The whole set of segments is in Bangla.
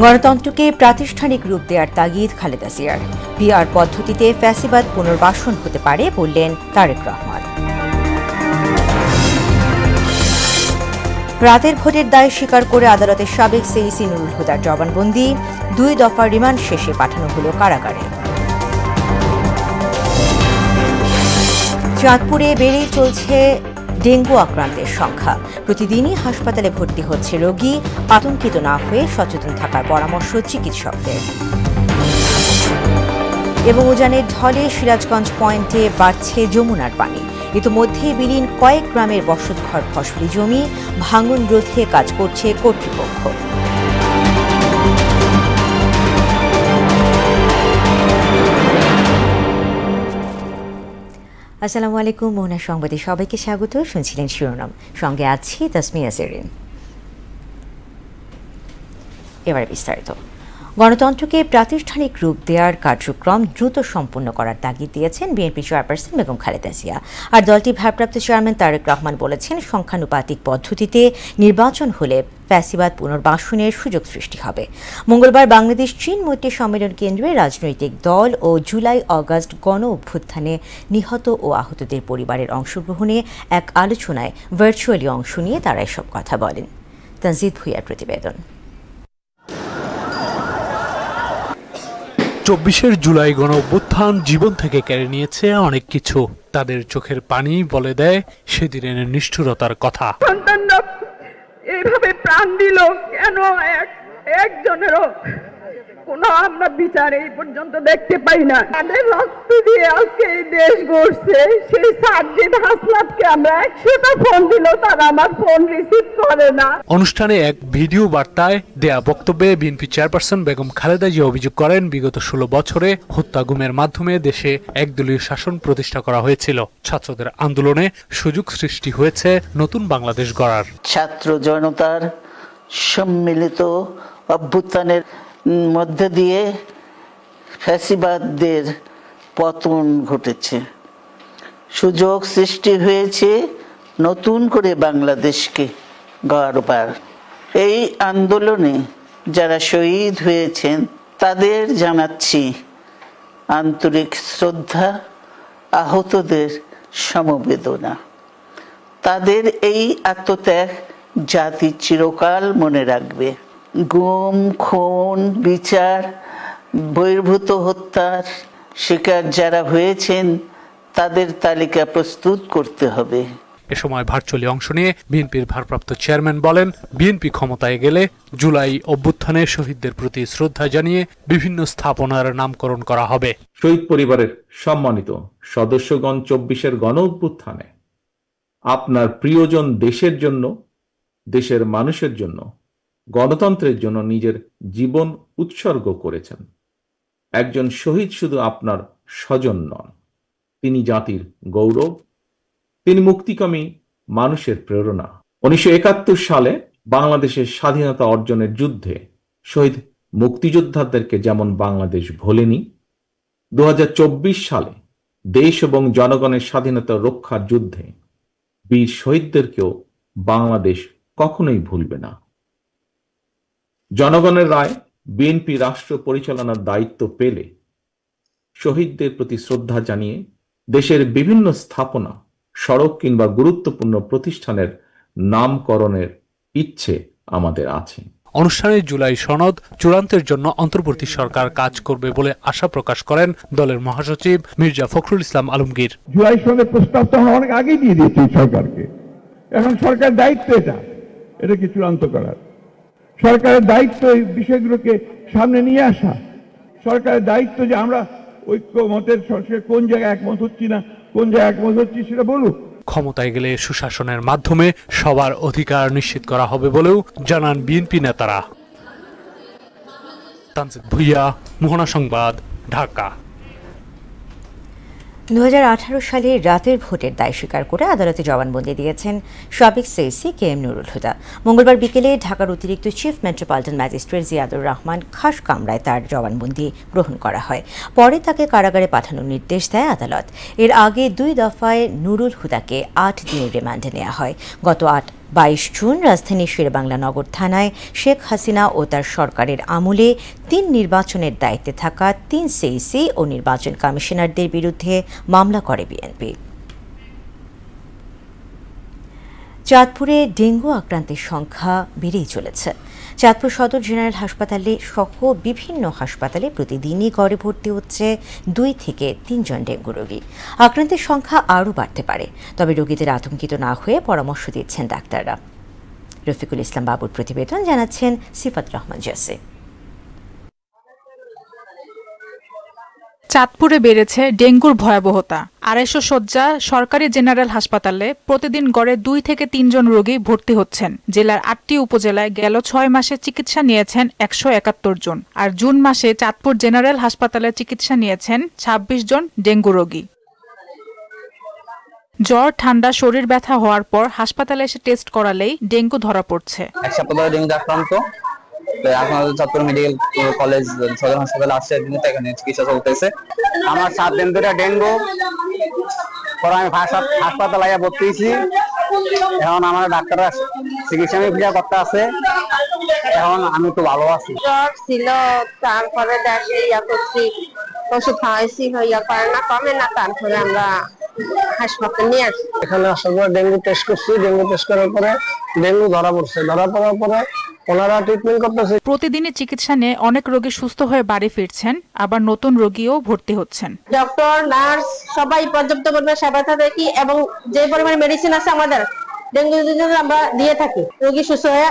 গণতন্ত্রকে প্রাতিষ্ঠানিক রূপ দেওয়ার তাগিদ খালেদা জিয়ার। পিআর পদ্ধতিতে ফ্যাসিবাদ পুনর্বাসন হতে পারে বললেন তারেক রহমান। রাতের ভোটের দায় স্বীকার করে আদালতের সাবেক সিইসি নুরুল হুদার জবানবন্দি। 2 দফা রিমান্ড শেষে পাঠানো হলো কারাগারে। চাঁদপুরে বেড়েই চলছে ডেঙ্গু আক্রান্তের সংখ্যা। প্রতিদিনই হাসপাতালে ভর্তি হচ্ছে রোগী। আতঙ্কিত না হয়ে সচেতন থাকার পরামর্শ চিকিৎসকদের। এবং উজানের ঢলে সিরাজগঞ্জ পয়েন্টে বাড়ছে যমুনার পানি। ইতিমধ্যে বিলীন কয়েক গ্রামের বসতঘর ফসলি জমি। ভাঙন রোধে কাজ করছে কর্তৃপক্ষ। আসসালামু আলাইকুম, মোহনা সংবাদে সবাইকে স্বাগত। শুনছিলেন শিরোনাম, সঙ্গে আছি তাসমিয়া জেরিন। এবারে বিস্তারিত। গণতন্ত্রকে প্রাতিষ্ঠানিক রূপ দেওয়ার কার্যক্রম দ্রুত সম্পন্ন করার তাগিদ দিয়েছেন বিএনপি চেয়ারপারসন বেগম খালেদা জিয়া। আর দলটির ভারপ্রাপ্ত চেয়ারম্যান তারেক রহমান বলেছেন, সংখ্যানুপাতিক পদ্ধতিতে নির্বাচন হলে ফ্যাসিবাদ পুনর্বাসনের সুযোগ সৃষ্টি হবে। মঙ্গলবার বাংলাদেশ চীন মৈত্রী সম্মেলন কেন্দ্রে রাজনৈতিক দল ও জুলাই আগস্ট গণ অভ্যুত্থানে নিহত ও আহতদের পরিবারের অংশগ্রহণে এক আলোচনায় ভার্চুয়ালি অংশ নিয়ে তারা এসব কথা বলেন। তানজিদ ভুইয়ার প্রতিবেদন। 24 জুলাই গণ অভ্যুত্থান জীবন থেকে কেড়ে নিয়েছে অনেক কিছু। তাদের চোখের পানি বলে দেয় সেদিনের নিষ্ঠুরতার কথা। সন্তানরা এইভাবে প্রাণ দিল কেন? একজনেরও কোনো আমরা বিচার এই পর্যন্ত দেখতে পাই না। তাদের রক্ত দিয়ে আজকে এই দেশ গড়ছে। সেই সাজ্জিদ হাসনাতকে আমরা 100টা ফোন দিল, তারা আমার ফোন রিসিভ করে না। অনুষ্ঠানে এক ভিডিও বার্তায় দেয়া বক্তব্যে বিএনপি চেয়ারপারসন বেগম খালেদা জিয়া অভিযোগ করেন, বিগত 16 বছরে হত্যা গুমের মাধ্যমে দেশে একদলীয় শাসন প্রতিষ্ঠা করা হয়েছিল। ছাত্রদের আন্দোলনে সুযোগ সৃষ্টি হয়েছে নতুন বাংলাদেশ গড়ার। ছাত্র জনতার সম্মিলিত অভ্যুত্থানের মধ্যে দিয়ে ফ্যাসিবাদদের পতন ঘটেছে। সুযোগ সৃষ্টি হয়েছে নতুন করে বাংলাদেশকে গড়বার। এই আন্দোলনে যারা শহীদ হয়েছেন তাদের জানাচ্ছি আন্তরিক শ্রদ্ধা, আহতদের সমবেদনা। তাদের এই আত্মত্যাগ জাতি চিরকাল মনে রাখবে। গুম, খুন, বিচার বহির্ভূত হত্যার শিকার যারা হয়েছেন তাদের তালিকা প্রস্তুত করতে হবে। এ সময় ভার্চুয়ালি অংশ নিয়ে বিএনপির ভারপ্রাপ্ত চেয়ারম্যান বলেন, বিএনপি ক্ষমতায় গেলে জুলাই অভ্যুত্থানে শহীদদের প্রতি শ্রদ্ধা জানিয়ে বিভিন্ন স্থাপনার নামকরণ করা হবে। শহীদ পরিবারের সম্মানিত সদস্যগণ, 24-এর গণ অভ্যুত্থানে আপনার প্রিয়জন দেশের জন্য, দেশের মানুষের জন্য, গণতন্ত্রের জন্য নিজের জীবন উৎসর্গ করেছেন। একজন শহীদ শুধু আপনার স্বজন নন, তিনি জাতির গৌরব, তিনি মুক্তিকামী মানুষের প্রেরণা। 1971 সালে বাংলাদেশের স্বাধীনতা অর্জনের যুদ্ধে শহীদ মুক্তিযোদ্ধাদেরকে যেমন বাংলাদেশ ভোলেনি, 2024 সালে দেশ এবং জনগণের স্বাধীনতা রক্ষার যুদ্ধে বীর শহীদদেরকেও বাংলাদেশ কখনোই ভুলবে না। জনগণের রায় বিএনপি রাষ্ট্র পরিচালনার দায়িত্ব পেলে শহীদদের প্রতি শ্রদ্ধা জানিয়ে দেশের বিভিন্ন স্থাপনা, সড়ক কিংবা গুরুত্বপূর্ণ প্রতিষ্ঠানের নামকরণের ইচ্ছে আমাদের আছে। অনুষ্ঠানে জুলাই সনদ চূড়ান্তের জন্য অন্তর্বর্তী সরকার কাজ করবে বলে আশা প্রকাশ করেন দলের মহাসচিব মির্জা ফখরুল ইসলাম আলমগীর। জুলাই সনদের প্রস্তাব তো আমরা অনেক আগেই দিয়ে দিয়েছি সরকারকে। এখন সরকারের দায়িত্ব এটাকে চূড়ান্ত করার। সরকারের দায়িত্ব এই বিষয়গুলোকে সামনে নিয়ে আসা। সরকারের দায়িত্ব যে আমরা ঐক্যমতের কোন জায়গায় একমত হচ্ছি না, কোন জায়গায় একমত হচ্ছি সেটা বলুক। ক্ষমতায় গেলে সুশাসনের মাধ্যমে সবার অধিকার নিশ্চিত করা হবে বলেও জানান বিএনপি নেতারা। তানজিদ ভুইয়া, মোহনা সংবাদ, ঢাকা। 2018 সালে রাতের ভোটের দায় স্বীকার করে আদালতে জবানবন্দি দিয়েছেন সাবেক CEC K M Nurul Huda. মঙ্গলবার বিকেলে ঢাকার অতিরিক্ত chief metropolitan magistrate Ziadur Rahman খাস কামরায় তার জবানবন্দি গ্রহণ করা হয়। পরে তাকে কারাগারে পাঠানোর নির্দেশ দেয় আদালত। এর আগে 2 দফায় নুরুল হুদাকে 8 দিনের রিমান্ডে নেওয়া হয়। গত 22 জুন রাজধানীর শেরেবাংলা নগর থানায় শেখ হাসিনা ও তার সরকারের আমলে 3 নির্বাচনের দায়িত্বে থাকা 3 সিইসি ও নির্বাচন কমিশনারদের বিরুদ্ধে মামলা করে বিএনপি। চাঁদপুরে ডেঙ্গু আক্রান্তের সংখ্যা বেড়েই চলেছে। চাঁদপুর সদর জেনারেল হাসপাতালে সহ বিভিন্ন হাসপাতালে প্রতিদিনই গড়ে ভর্তি হচ্ছে 2 থেকে 3 জন ডেঙ্গু রোগী। আক্রান্তের সংখ্যা আরও বাড়তে পারে, তবে রোগীদের আতঙ্কিত না হয়ে পরামর্শ দিচ্ছেন ডাক্তাররা। রফিকুল ইসলাম বাবুর প্রতিবেদন, জানাচ্ছেন সিফাত রহমান জেসি। চাঁদপুরে বেড়েছে ডেঙ্গুর ভয়াবহতা। 250 শয্যা সরকারি জেনারেল হাসপাতালে প্রতিদিন গড়ে 2 থেকে 3 জন রোগী ভর্তি হচ্ছেন। জেলার 8টি উপজেলায় গেল 6 মাসে চিকিৎসা নিয়েছেন 171 জন, আর জুন মাসে চাঁদপুর জেনারেল হাসপাতালে চিকিৎসা নিয়েছেন 26 জন ডেঙ্গু রোগী। জ্বর, ঠান্ডা, শরীর ব্যথা হওয়ার পর হাসপাতালে এসে টেস্ট করালেই ডেঙ্গু ধরা পড়ছে। এক সপ্তাহ ধরে ডেঙ্গু আক্রান্ত, আপনাদের চাঁদপুর মেডিকেল কলেজ সদর হাসপাতালে আসছে, এখানে চিকিৎসা চলতেছে। আমার 7 দিন ধরে ডেঙ্গু, পরে আমি হাসপাতালে ভর্তি হয়েছি। এখন আমার ডাক্তাররা চিকিৎসা করতে আছে, এখন আমি একটু ভালো আছি। জ্বর ছিল, তারপরে করছি, ওষুধ খাওয়াইছি, হইয়া পারে না, কমে না, তারপরে আমরা হাসপাতালে নিয়ে আসি। এখানে আসার পর ডেঙ্গু টেস্ট করছি, ডেঙ্গু টেস্ট করার পরে ডেঙ্গু ধরা পড়ছে। ধরা পড়ার পরে ওনারা ট্রিটমেন্ট করতেছে। প্রতিদিনই চিকিৎসা নিয়ে অনেক রোগী সুস্থ হয়ে বাড়ি ফিরছেন, আবার নতুন রোগীও ভর্তি হচ্ছেন। ডক্টর, নার্স সবাই পর্যাপ্ত পরিমাণে সেবা দেখি, এবং যে পরিমাণে মেডিসিন আছে আমাদের ডেঙ্গু আমরা দিয়ে থাকি। রোগী সুস্থ হয়ে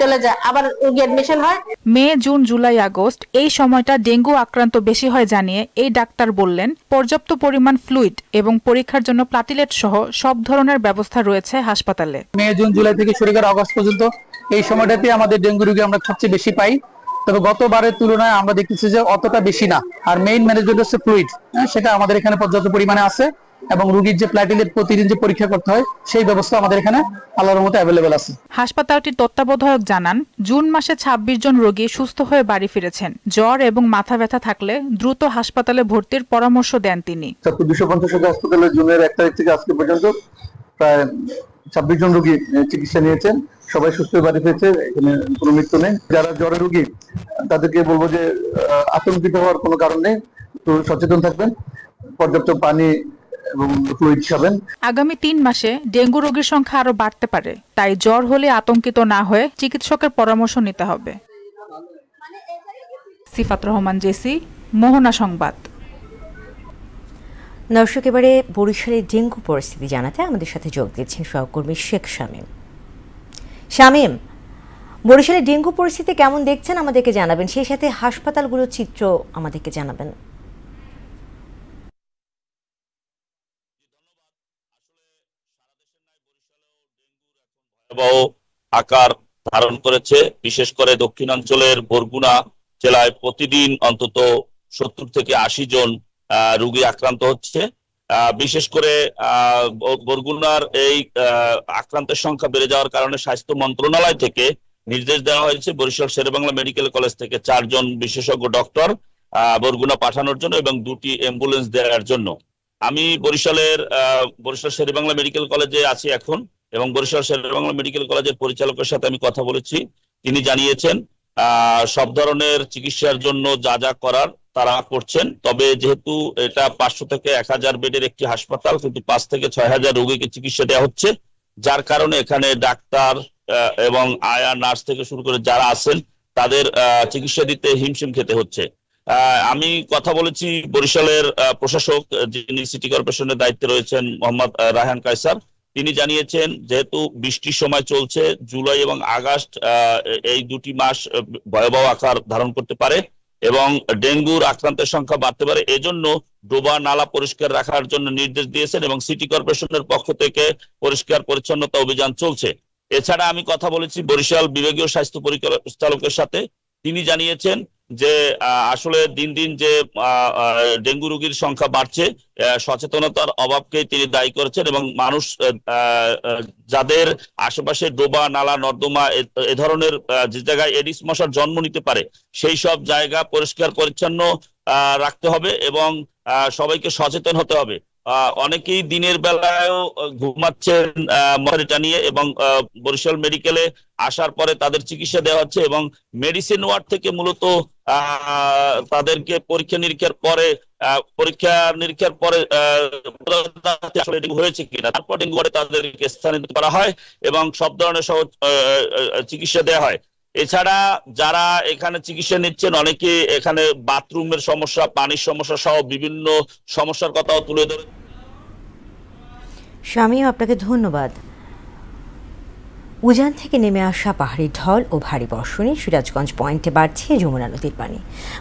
চলে যায়, আবার রোগী অ্যাডমিশন হয়। মে, জুন, জুলাই, আগস্ট এই সময়টা ডেঙ্গু আক্রান্ত বেশি হয় জানিয়ে এই ডাক্তার বললেন, পর্যাপ্ত পরিমাণ ফ্লুইড এবং পরীক্ষার জন্য প্লাটিলেট সহ সব ধরনের ব্যবস্থা রয়েছে হাসপাতালে। মে, জুন, জুলাই থেকে শুরু করে আগস্ট পর্যন্ত এই সময়টাতে আমাদের ডেঙ্গু রোগী আমরা সবচেয়ে বেশি পাই। তবে গতবারের তুলনায় আমরা দেখতেছি যে অতটা বেশি না। আর মেইন ম্যানেজমেন্ট হচ্ছে ফ্লুইড, সেটা আমাদের এখানে পর্যাপ্ত পরিমাণে আছে, এবং রোগীর যে প্লাটিলেট প্রতিদিন যে পরীক্ষা করতে হয় সেই ব্যবস্থা আমাদের এখানে আল্লাহর রহমতে অ্যাভেলেবল আছে। হাসপাতালটির তত্ত্বাবধায়ক জানান, জুন মাসে 26 জন রোগী সুস্থ হয়ে বাড়ি ফিরেছেন। জ্বর এবং মাথা ব্যথা থাকলে দ্রুত হাসপাতালে ভর্তির পরামর্শ দেন তিনি। 250 হাসপাতালে জুনের 1 তারিখ থেকে আজকে পর্যন্ত প্রায় 26 জন রোগী চিকিৎসা নিয়েছেন, সবাই সুস্থ হয়ে বাড়ি ফিরেছে, এখানে কোনো মৃত্যু নেই। যারা জ্বরের রোগী তাদেরকে বলবো যে আতঙ্কিত হওয়ার কোনো কারণ নেই, তো সচেতন থাকবেন, পর্যাপ্ত পানি এবং ফ্লুইড খাবেন। আগামী 3 মাসে ডেঙ্গু রোগীর সংখ্যা আরো বাড়তে পারে, তাই জ্বর হলে আতঙ্কিত না হয়ে চিকিৎসকের পরামর্শ নিতে হবে। সিফাত রহমান জেসি, মোহনা সংবাদ। দর্শক, এবারে বরিশালের ডেঙ্গু পরিস্থিতি জানাতে আমাদের সাথে যোগ দিচ্ছেন সহকর্মী শেখ শামীম। শামীম, বরিশালের ডেঙ্গু পরিস্থিতি কেমন দেখছেন আমাদেরকে জানাবেন, সেই সাথে হাসপাতালগুলোর চিত্র আমাদেরকে জানাবেন। আকার ধারণ করেছে, বিশেষ করে দক্ষিণাঞ্চলের বরগুনা জেলায় প্রতিদিন অন্তত 70 থেকে 80 জন রোগী আক্রান্ত হচ্ছে। বিশেষ করে বরগুনার এই আক্রান্তের সংখ্যা বেড়ে যাওয়ার কারণে স্বাস্থ্য মন্ত্রণালয় থেকে নির্দেশ দেওয়া হয়েছে বরিশাল শেরেবাংলা মেডিকেল কলেজ থেকে 4 জন বিশেষজ্ঞ ডক্টর বরগুনা পাঠানোর জন্য এবং 2টি অ্যাম্বুলেন্স দেওয়ার জন্য। আমি বরিশাল শেরেবাংলা মেডিকেল কলেজে আছি এখন, এবং বরিশাল শেরেবাংলা মেডিকেল কলেজের পরিচালকের সাথে আমি কথা বলেছি। তিনি জানিয়েছেন সব ধরনের চিকিৎসার জন্য যা যা করার তারা করছেন। তবে যেহেতু এটা 500 থেকে 1000 বেডের একটি হাসপাতাল, কিন্তু 5 থেকে 6000 রোগীকে চিকিৎসা দেওয়া হচ্ছে, যার কারণে এখানে ডাক্তার এবং আয়া, নার্স থেকে শুরু করে যারা আছেন তাদের চিকিৎসা দিতে হিমশিম খেতে হচ্ছে। আমি কথা বলেছি বরিশালের প্রশাসক, যিনি সিটি কর্পোরেশনের দায়িত্বে রয়েছেন, মোহাম্মদ রায়হান কায়সার। তিনি জানিয়েছেন যেহেতু বৃষ্টির সময় চলছে, জুলাই এবং আগস্ট এই 2টি মাস ভয়াবহ আকার ধারণ করতে পারে এবং ডেঙ্গুর আক্রান্তের সংখ্যা বাড়তে পারে, এজন্য ডোবা নালা পরিষ্কার রাখার জন্য নির্দেশ দিয়েছেন এবং সিটি কর্পোরেশনের পক্ষ থেকে পরিষ্কার পরিচ্ছন্নতা অভিযান চলছে। এছাড়া আমি কথা বলেছি বরিশাল বিভাগীয় স্বাস্থ্য পরিচালকের সাথে। তিনি জানিয়েছেন যে আসলে দিন দিন যে ডেঙ্গু রোগীর সংখ্যা বাড়ছে, সচেতনতার অভাবকে তিনি দায়ী করেছেন এবং মানুষ যাদের আশেপাশে ডোবা নালা নর্দমা এ ধরনের যে জায়গায় এডিস মশার জন্ম নিতে পারে সেই সব জায়গা পরিষ্কার পরিচ্ছন্ন রাখতে হবে এবং সবাইকে সচেতন হতে হবে। অনেকেই দিনের বেলায়ও ঘুমাচ্ছেন মশারি টানিয়ে এবং বরিশাল মেডিকেলে আসার পরে তাদের চিকিৎসা দেওয়া হচ্ছে এবং মেডিসিন ওয়ার্ড থেকে মূলত তাদেরকে পরীক্ষা নিরীক্ষার পরে আসলে ডেঙ্গু হয়েছে কিনা তারপর ডেঙ্গু ওয়ার্ডে তাদেরকে স্থানান্তরিত করা হয় এবং সব ধরনের চিকিৎসা দেওয়া হয়। এছাড়া যারা এখানে চিকিৎসা নিচ্ছেন অনেকে এখানে বাথরুমের সমস্যা, পানির সমস্যা সহ বিভিন্ন সমস্যার কথাও তুলে ধরে। স্বামী, আপনাকে ধন্যবাদ। উজান থেকে নেমে আসা পাহাড়ি ঢল ও ভারী বর্ষণে সিরাজগঞ্জ পয়েন্টে বাড়ছে যমুনা নদীর পানি।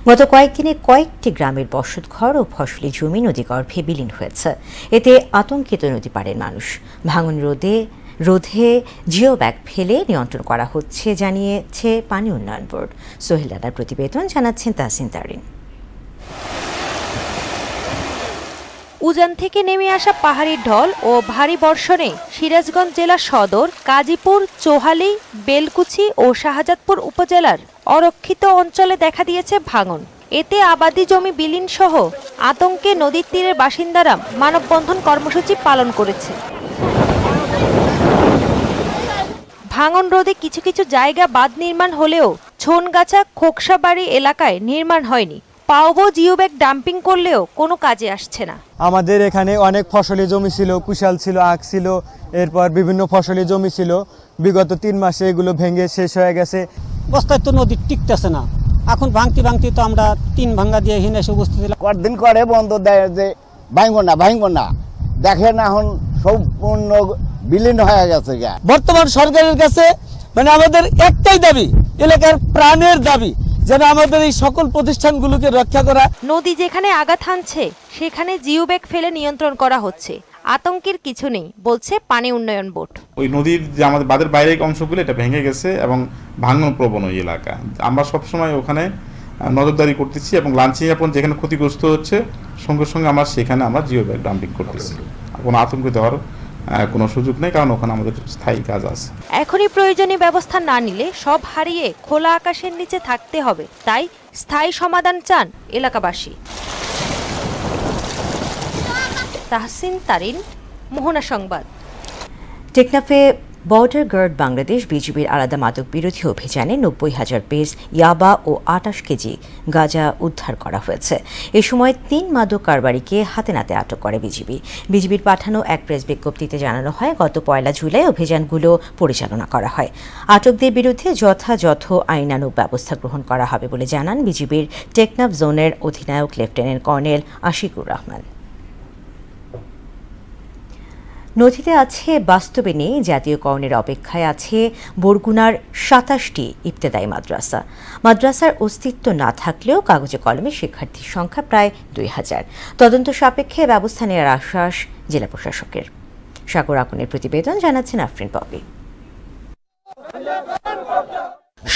গত কয়েকদিনে কয়েকটি গ্রামের বসতঘর ও ফসলি জমি নদীগর্ভে বিলীন হয়েছে। এতে আতঙ্কিত নদী পাড়ের মানুষ। ভাঙন রোধে জিও ব্যাগ ফেলে নিয়ন্ত্রণ করা হচ্ছে জানিয়েছে পানি উন্নয়ন বোর্ড। সোহেল রানার প্রতিবেদন, জানাচ্ছেন তাহসিন তারিন। উজান থেকে নেমে আসা পাহাড়ি ঢল ও ভারী বর্ষণে সিরাজগঞ্জ জেলা সদর, কাজীপুর, চোহালি, বেলকুচি ও শাহজাদপুর উপজেলার অরক্ষিত অঞ্চলে দেখা দিয়েছে ভাঙন। এতে আবাদি জমি বিলীন সহ আতঙ্কে নদীর তীরের বাসিন্দারা মানববন্ধন কর্মসূচি পালন করেছে। ভাঙন রোধে কিছু কিছু জায়গা বাঁধ নির্মাণ হলেও ছোনগাছা, খোকসাবাড়ি এলাকায় নির্মাণ হয়নি। পাওবো জিও ব্যাগ ডাম্পিং করলেও কোনো কাজে আসছে না। আমাদের এখানে অনেক ফসলি জমি ছিল, কুশাল ছিল, আখ ছিল, এরপর বিভিন্ন ফসলি জমি ছিল। বিগত 3 মাসে এগুলো ভেঙে শেষ হয়ে গেছে। বস্তায় তো নদী টিকতেছে না। এখন ভাঙতে তো আমরা 3 ভাঙ্গা দিয়ে এখানে এসে উপস্থিত ছিলাম। কতদিন করে বন্ধ দেয় যে ভাঙবো না দেখেন এখন সম্পূর্ণ বিলীন হয়ে গেছে। বর্তমান সরকারের কাছে মানে আমাদের একটাই দাবি, এলাকার প্রাণের দাবি, যেন আমাদের এই সকল প্রতিষ্ঠানগুলোকে রক্ষা করা। নদী যেখানে আঘাত হানছে সেখানে জিও ব্যাগ ফেলে নিয়ন্ত্রণ করা হচ্ছে। আতঙ্কের কিছু নেই বলছে পানি উন্নয়ন বোর্ড। ওই নদীর যে আমাদের বাঁধের বাইরের অংশগুলো এটা ভেঙে গেছে এবং ভাঙন প্রবণ ওই এলাকা। আমরা সবসময় ওখানে নজরদারি করতেছি এবং লাঞ্চিং এখন যেখানে ক্ষতিগ্রস্ত হচ্ছে সঙ্গে সঙ্গে সেখানে আমরা জিও ব্যাগ ডাম্পিং করতেছি। কোনো আতঙ্কিত হওয়ার কোনো সুযোগ নেই, কারণ ওখানে আমাদের স্থায়ী কাজ আছে। এখনই প্রয়োজনীয় ব্যবস্থা না নিলে সব হারিয়ে খোলা আকাশের নিচে থাকতে হবে, তাই স্থায়ী সমাধান চান এলাকাবাসী। তাহসিন তারিন, মোহনা সংবাদ। টেকনাফে বর্ডার গার্ড বাংলাদেশ বিজিবির আলাদা মাদক বিরোধী অভিযানে 90,000 পিস ইয়াবা ও 28 কেজি গাঁজা উদ্ধার করা হয়েছে। এ সময় 3 মাদক কারবারিকে হাতে নাতে আটক করে বিজিবির পাঠানো এক প্রেস বিজ্ঞপ্তিতে জানানো হয়, গত 1 জুলাই অভিযানগুলো পরিচালনা করা হয়। আটকদের বিরুদ্ধে যথাযথ আইনানুগ ব্যবস্থা গ্রহণ করা হবে বলে জানান বিজিবির টেকনাফ জোনের অধিনায়ক লেফটেন্যান্ট কর্নেল আশিকুর রহমান। নথিতে আছে বাস্তবে নেই, জাতীয় করণের অপেক্ষায় আছে বরগুনার 27টি ইবতেদায়ী মাদ্রাসা। মাদ্রাসার অস্তিত্ব না থাকলেও কাগজে কলমে শিক্ষার্থীর সংখ্যা প্রায় 2000। তদন্ত সাপেক্ষে ব্যবস্থা নেওয়ার আশ্বাস জেলা প্রশাসকের। সাগর আকুনের প্রতিবেদন, জানাচ্ছেন আফরিন পপি।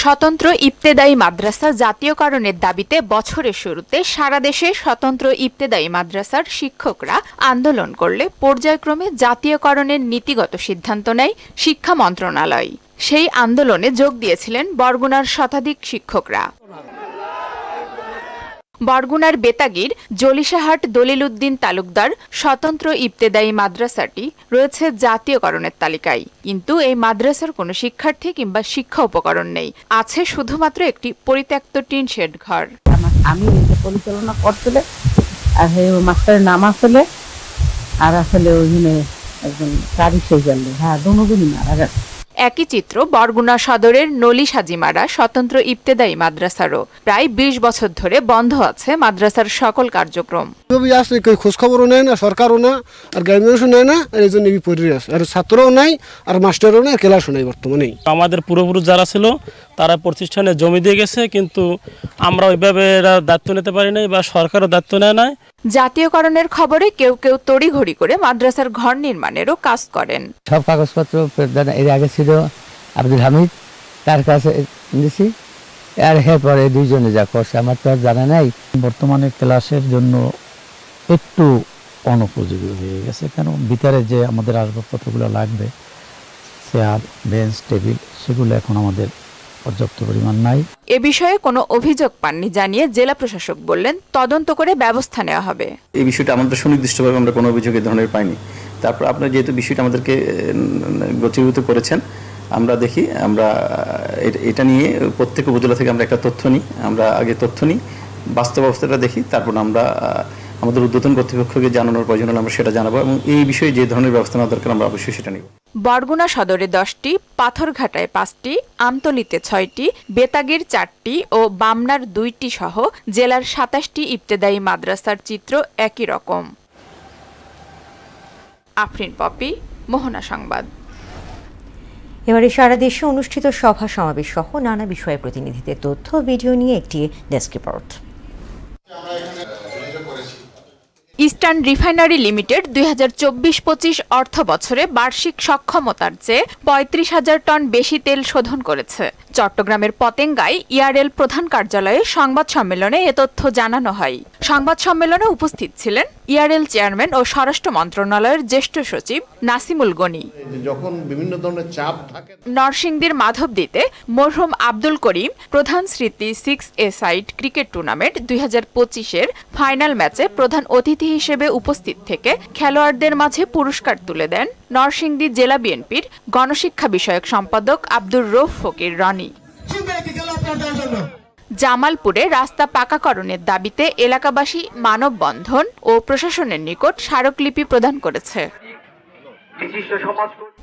স্বতন্ত্র ইবতেদায়ী মাদ্রাসা জাতীয়করণের দাবিতে বছরের শুরুতে সারা দেশে স্বতন্ত্র ইবতেদায়ী মাদ্রাসার শিক্ষকরা আন্দোলন করলে পর্যায়ক্রমে জাতীয়করণের নীতিগত সিদ্ধান্ত নেয় শিক্ষা মন্ত্রণালয়। সেই আন্দোলনে যোগ দিয়েছিলেন বরগুনার শতাধিক শিক্ষকরা। বরগুনার বেতাগীর জলিশাহাট দলিল উদ্দিন তালুকদার স্বতন্ত্র ইবতেদায়ী মাদ্রাসাটি রয়েছে জাতীয়করণের তালিকায়, কিন্তু এই মাদ্রাসার কোনো শিক্ষার্থী কিংবা শিক্ষা উপকরণ নেই। আছে শুধুমাত্র একটি পরিত্যক্ত টিন শেড ঘর। আমি পরিচালনা করতে আর মাস্টারের নাম আসলে আর আসলে ওইখানে একজন কারি সেই গেল। হ্যাঁ, দুজনই মারা গেছে। একই চিত্র বরগুনা সদরের নলি সাজিমারা স্বতন্ত্র ইবতেদায়ী মাদ্রাসারও। প্রায় 20 বছর ধরে বন্ধ আছে মাদ্রাসার সকল কার্যক্রম। খোঁজ খবরও নেয় না, সরকারও না, আর গার্মেন্টসও নেয় না, আর এই জন্য আর ছাত্রও নাই, আর মাস্টারও নাই, ক্লাসও নাই বর্তমানে। আমাদের পূর্বপুরুষ যারা ছিল তারা প্রতিষ্ঠানে জমি দিয়ে গেছে, কিন্তু আমরা ওইভাবে দায়িত্ব নিতে পারি নাই বা সরকারও দায়িত্ব নেয় নাই। জাতীয়করণের খবরে কেউ কেউ তড়িঘড়ি করে মাদ্রাসার ঘর নির্মাণেরও কাজ করেন। সব কাগজপত্র এর আগে ছিল আব্দুল হামিদ, তার কাছে দিয়েছি, এর পরে দুইজনে যা করছে আমার তো আর জানা নাই। বর্তমানে ক্লাসের জন্য একটু অনুপযোগী হয়ে গেছে, কারণ ভিতরে যে আমাদের আসবাবপত্রগুলো লাগবে, চেয়ার, বেঞ্চ, টেবিল, সেগুলো এখন আমাদের পর্যাপ্ত পরিমাণ নাই। এ বিষয়ে কোনো অভিযোগ পাননি জানিয়ে জেলা প্রশাসক বললেন, তদন্ত করে ব্যবস্থা নেওয়া হবে। এই বিষয়টা আমাদের সুনির্দিষ্টভাবে আমরা কোনো অভিযোগ এই ধরনের পাইনি। তারপর আপনারা যেহেতু বিষয়টা আমাদেরকে গোচরীভূত করেছেন, আমরা দেখি, আমরা এটা নিয়ে প্রত্যেক উপজেলা থেকে আমরা একটা তথ্য নিই, আমরা আগে তথ্য নিই, বাস্তব অবস্থাটা দেখি, তারপর আমরা আমাদের ঊর্ধ্বতন কর্তৃপক্ষকে জানানোর প্রয়োজন হলে আমরা সেটা জানাবো এবং এই বিষয়ে যে ধরনের ব্যবস্থা নেওয়া দরকার আমরা অবশ্যই সেটা নিব। বরগুনা সদরে 10টি, পাথরঘাটায় 5টি, আমতলীতে 6টি, বেতাগীর 4টি ও বামনার 2টি সহ জেলার 27টি ইবতেদায়ী মাদ্রাসার চিত্র একই রকম। আফরিন পপি, মোহনা সংবাদ। এবারে সারা দেশে অনুষ্ঠিত সভা সমাবেশ সহ নানা বিষয়ে প্রতিনিধিদের তথ্য ভিডিও নিয়ে একটি desk report. Eastern refinery limited 2024-25 অর্থ বছরে বার্ষিক সক্ষমতার চেয়ে 35,000 টন বেশি তেল শোধন করেছে। চট্টগ্রামের পতেঙ্গায় ইআরএল প্রধান কার্যালয়ে সংবাদ সম্মেলনে এ তথ্য জানানো হয়। সংবাদ সম্মেলনে উপস্থিত ছিলেন ইআরএল চেয়ারম্যান ও স্বরাষ্ট্র মন্ত্রণালয়ের জ্যেষ্ঠ সচিব নাসিমুল গনি। যখন বিভিন্ন ধরনের চাপ থাকে, নরসিংদীর মাধবদীতে মরহুম আব্দুল করিম প্রধান স্মৃতি 6A সাইড ক্রিকেট টুর্নামেন্ট 2025-এর ফাইনাল ম্যাচে প্রধান অতিথি হিসেবে উপস্থিত থেকে খেলোয়াড়দের মাঝে পুরস্কার তুলে দেন নরসিংদী জেলা বিএনপির গণশিক্ষা বিষয়ক সম্পাদক আব্দুর রউফ ফকির রনি। জামালপুরে রাস্তা পাকাকরণের দাবিতে এলাকাবাসী মানববন্ধন ও প্রশাসনের নিকট স্মারকলিপি প্রদান করেছে।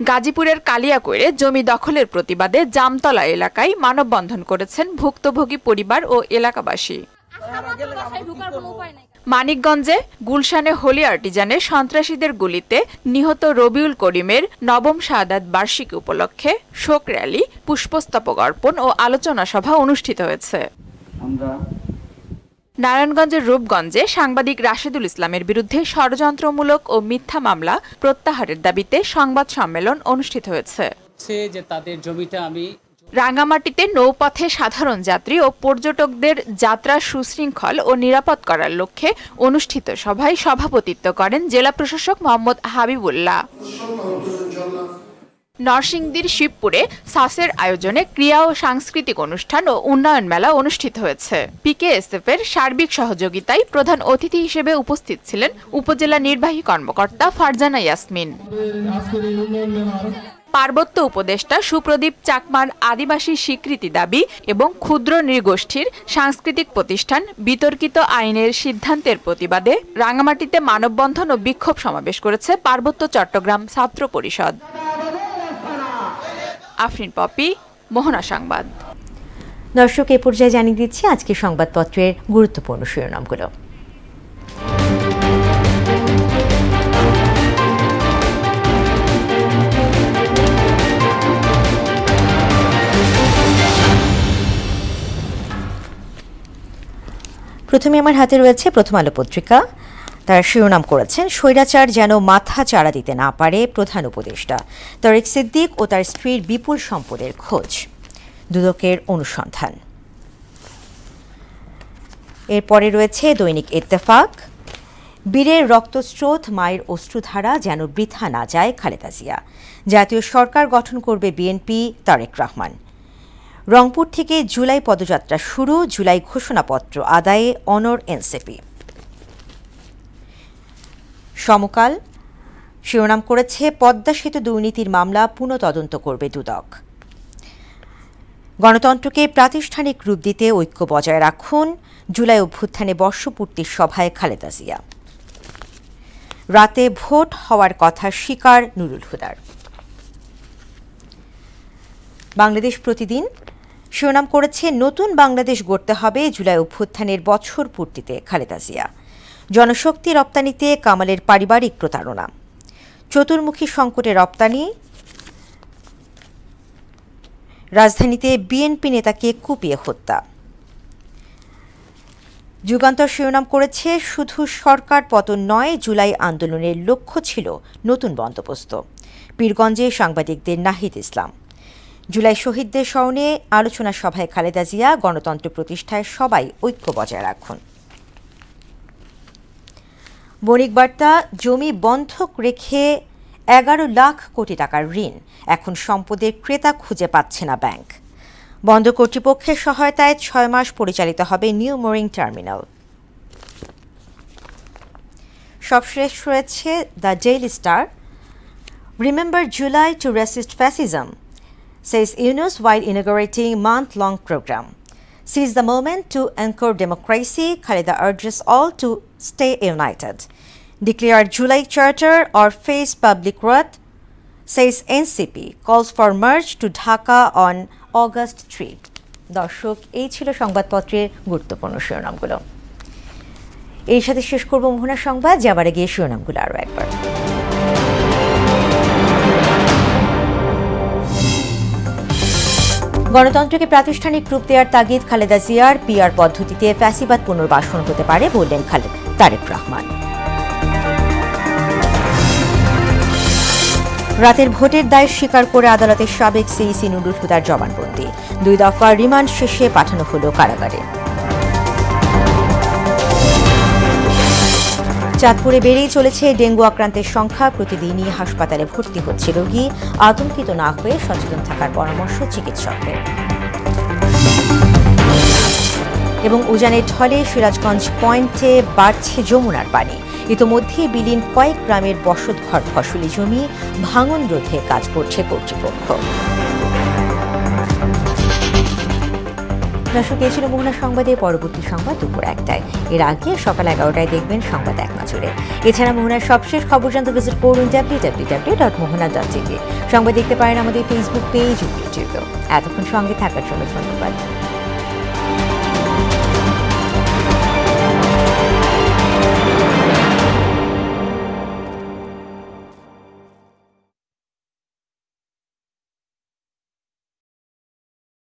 গাজীপুরের কালিয়াকৈরে জমি দখলের প্রতিবাদে জামতলা এলাকায় মানববন্ধন করেছেন ভুক্তভোগী পরিবার ও এলাকাবাসী। মানিকগঞ্জে গুলশানে হোলি আর্টিজানে সন্ত্রাসীদের গুলিতে নিহত রবিউল করিমের নবম শাহাদাত বার্ষিকী উপলক্ষে শোক র্যালি, পুষ্পস্তবক অর্পণ ও আলোচনা সভা অনুষ্ঠিত হয়েছে। নারায়ণগঞ্জের রূপগঞ্জে সাংবাদিক রাশেদুল ইসলামের বিরুদ্ধে ষড়যন্ত্রমূলক ও মিথ্যা মামলা প্রত্যাহারের দাবিতে সংবাদ সম্মেলন অনুষ্ঠিত হয়েছে। রাঙ্গামাটিতে নৌপথে সাধারণ যাত্রী ও পর্যটকদের যাত্রা সুশৃঙ্খল ও নিরাপদ করার লক্ষ্যে অনুষ্ঠিত সভায় সভাপতিত্ব করেন জেলা প্রশাসক মোহাম্মদ হাবিবুল্লাহ। নরসিংদীর শিবপুরে সাসের আয়োজনে ক্রীড়া ও সাংস্কৃতিক অনুষ্ঠান ও উন্নয়ন মেলা অনুষ্ঠিত হয়েছে। পিকেএসএফ এর সার্বিক সহযোগিতায় প্রধান অতিথি হিসেবে উপস্থিত ছিলেন উপজেলা নির্বাহী কর্মকর্তা ফারজানা ইয়াসমিন। পার্বত্য উপদেষ্টা সুপ্রদীপ চাকমার আদিবাসী স্বীকৃতি দাবি এবং ক্ষুদ্র নৃগোষ্ঠীর সাংস্কৃতিক প্রতিষ্ঠান বিতর্কিত আইনের সিদ্ধান্তের প্রতিবাদে রাঙ্গামাটিতে মানববন্ধন ও বিক্ষোভ সমাবেশ করেছে পার্বত্য চট্টগ্রাম ছাত্র পরিষদ। আফরিন পপি, মোহনা সংবাদ। দর্শক, এ পর্যায়ে জানিয়ে দিচ্ছি আজকে সংবাদপত্রের গুরুত্বপূর্ণ শিরোনামগুলো। প্রথমে আমার হাতে রয়েছে প্রথম আলো পত্রিকা। তার শিরোনাম করেছেন, স্বৈরাচার যেন মাথা চাড়া দিতে না পারে প্রধান উপদেষ্টা। তারেক সিদ্দিক ও তার স্ত্রীর বিপুল সম্পদের খোঁজ, দুদকের অনুসন্ধান। এরপরে রয়েছে দৈনিক ইত্তেফাক, বীরের রক্তস্রোত, মায়ের অশ্রুধারা যেন বৃথা না যায় খালেদা জিয়া। জাতীয় সরকার গঠন করবে বিএনপি, তারেক রহমান। রংপুর থেকে জুলাই পদযাত্রা শুরু, জুলাই ঘোষণাপত্র আদায়ে অনড় এনসিপি। সমকাল শিরোনাম করেছে, পদ্মা সেতু দুর্নীতির মামলা পুনঃতদন্ত করবে দুদক। গণতন্ত্রকে প্রাতিষ্ঠানিক রূপ দিতে ঐক্য বজায় রাখুন, জুলাই অভ্যুত্থানে বর্ষপূর্তির সভায় খালেদা জিয়া। রাতে ভোট হওয়ার কথা স্বীকার নুরুল হুদার। বাংলাদেশ প্রতিদিন শিরোনাম করেছে, নতুন বাংলাদেশ গড়তে হবে, জুলাই অভ্যুত্থানের বছর পূর্তিতে খালেদা জিয়া। জনশক্তি রপ্তানিতে কামালের পারিবারিক প্রতারণা, চতুর্মুখী সংকটে রপ্তানি, রাজধানীতে বিএনপি নেতাকে কুপিয়ে হত্যা। যুগান্তর শিরোনাম করেছে, শুধু সরকার পতন নয়, জুলাই আন্দোলনের লক্ষ্য ছিল নতুন বন্দোবস্ত। পীরগঞ্জে সাংবাদিকদের নাহিদ ইসলাম। জুলাই শহীদদের স্মরণে আলোচনা সভায় খালেদা জিয়া গণতন্ত্র প্রতিষ্ঠায় সবাই ঐক্য বজায় রাখুন। বণিক বার্তা, জমি বন্ধক রেখে 11 লাখ কোটি টাকার ঋণ, এখন সম্পদের ক্রেতা খুঁজে পাচ্ছে না ব্যাংক। বন্দর কর্তৃপক্ষের সহায়তায় 6 মাস পরিচালিত হবে নিউ মোরিং টার্মিনাল। সবশেষ রয়েছে the daily star. Remember July two racist fascism, says Yunus while inaugurating month-long program. Seize the moment to anchor democracy, Khaleda urges all to stay united. Declare July Charter or face public wrath, says NCP, calls for merge to Dhaka on August 3. দর্শক, এই ছিল সংবাদপত্রের গুরুত্বপূর্ণ শিরোনামগুলো। এই সাথে শেষ করব মোহনা সংবাদ, যাবার আগে শিরোনামগুলো আরও একবার। গণতন্ত্রকে প্রাতিষ্ঠানিক রূপ দেওয়ার তাগিদ খালেদা জিয়ার, পিআর পদ্ধতিতে ফ্যাসিবাদ পুনর্বাসন হতে পারে বললেন তারেক রহমান। রাতের ভোটের দায় স্বীকার করে আদালতের সাবেক সিইসি নুরুল হুদার জবানবন্দি, 2 দফা রিমান্ড শেষে পাঠানো হলো কারাগারে। চাঁদপুরে বেড়েই চলেছে ডেঙ্গু আক্রান্তের সংখ্যা, প্রতিদিনই হাসপাতালে ভর্তি হচ্ছে রোগী, আতঙ্কিত না হয়ে সচেতন থাকার পরামর্শ চিকিৎসকদের। এবং উজানের ঢলে সিরাজগঞ্জ পয়েন্টে বাড়ছে যমুনার পানি, ইতোমধ্যে বিলীন কয়েক গ্রামের বসতঘর ফসলি জমি, ভাঙন রোধে কাজ করছে কর্তৃপক্ষ। দর্শক, এই ছিল মোহনা সংবাদে। পরবর্তী সংবাদ দুপুর 1টায়, এর আগে সকাল 11টায় দেখবেন সংবাদ এক নজরে। এছাড়া মোহনার সবশেষ খবর জানতে ভিজিট করুন www.mohana.tv। সংবাদ দেখতে পারেন আমাদের ফেসবুক পেজ ও ইউটিউবেও। এতক্ষণ সঙ্গে থাকার জন্য ধন্যবাদ।